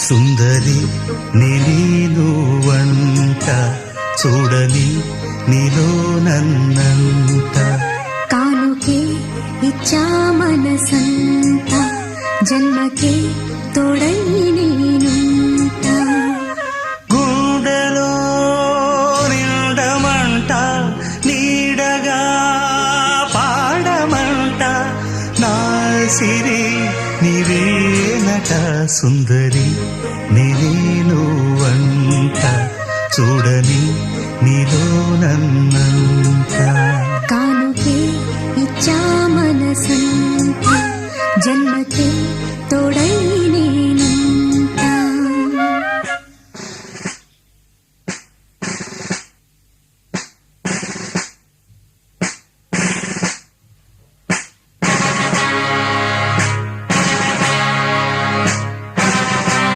సుందరి నేను వంట చూడని నీలో నన్నంత కానుకే ఇచ్చా మనసంత జన్మకే తోడై నేనుంట గుండెలో నిండమంట నీడగా పాడమంట నా సిరి నీవేనట సుందరి నేను వంట చూడని నీలో నన్నంత కానుకే ఇచ్చా మనసంత జన్మకే తోడై